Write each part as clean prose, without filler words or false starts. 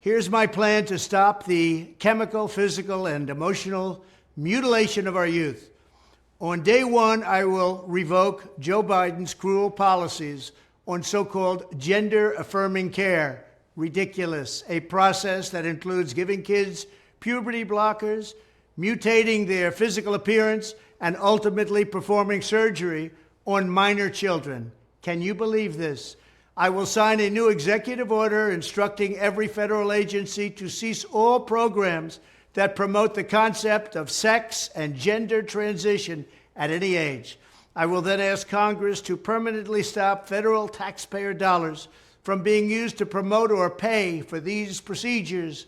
Here's my plan to stop the chemical, physical, and emotional mutilation of our youth. On day one, I will revoke Joe Biden's cruel policies on so-called gender-affirming care. Ridiculous. A process that includes giving kids puberty blockers, mutating their physical appearance, and ultimately performing surgery on minor children. Can you believe this? I will sign a new executive order instructing every federal agency to cease all programs that promote the concept of sex and gender transition at any age. I will then ask Congress to permanently stop federal taxpayer dollars from being used to promote or pay for these procedures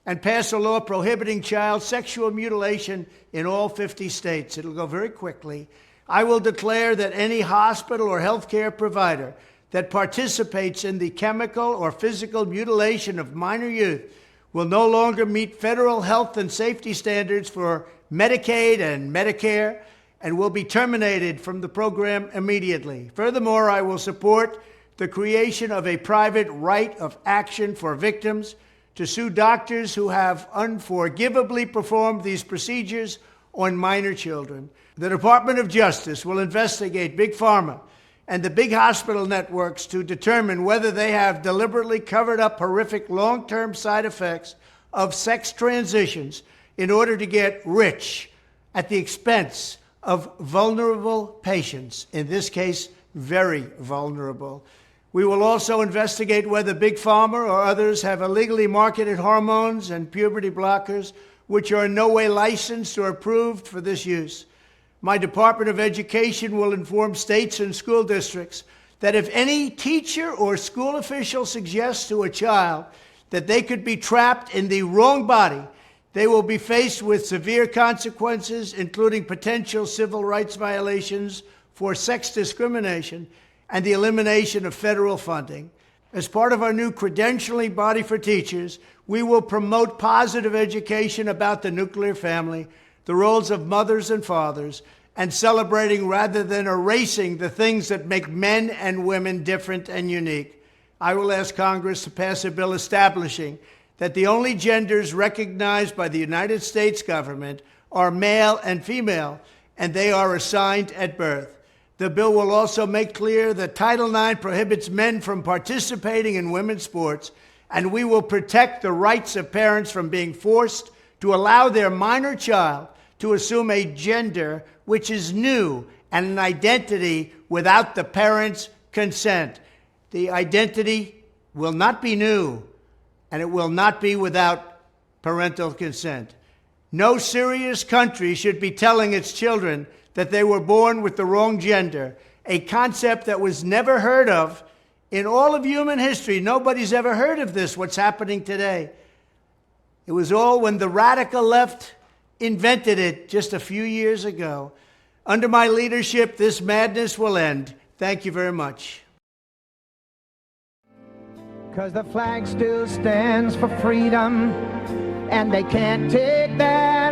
and pass a law prohibiting child sexual mutilation in all 50 states. It'll go very quickly. I will declare that any hospital or healthcare provider that participates in the chemical or physical mutilation of minor youth will no longer meet federal health and safety standards for Medicaid and Medicare and will be terminated from the program immediately. Furthermore, I will support the creation of a private right of action for victims to sue doctors who have unforgivably performed these procedures on minor children. The Department of Justice will investigate Big Pharma and the big hospital networks to determine whether they have deliberately covered up horrific long-term side effects of sex transitions in order to get rich at the expense of vulnerable patients, in this case, very vulnerable. We will also investigate whether Big Pharma or others have illegally marketed hormones and puberty blockers which are in no way licensed or approved for this use. My Department of Education will inform states and school districts that if any teacher or school official suggests to a child that they could be trapped in the wrong body, they will be faced with severe consequences, including potential civil rights violations for sex discrimination and the elimination of federal funding. As part of our new credentialing body for teachers, we will promote positive education about the nuclear family, the roles of mothers and fathers, and celebrating rather than erasing the things that make men and women different and unique. I will ask Congress to pass a bill establishing that the only genders recognized by the United States government are male and female, and they are assigned at birth. The bill will also make clear that Title IX prohibits men from participating in women's sports, and we will protect the rights of parents from being forced to allow their minor child to assume a gender which is new and an identity without the parents' consent. The identity will not be new, and it will not be without parental consent. No serious country should be telling its children that they were born with the wrong gender, a concept that was never heard of in all of human history. Nobody's ever heard of this, what's happening today. It was all when the radical left invented it just a few years ago. Under my leadership, this madness will end. Thank you very much. 'Cause the flag still stands for freedom, and they can't take that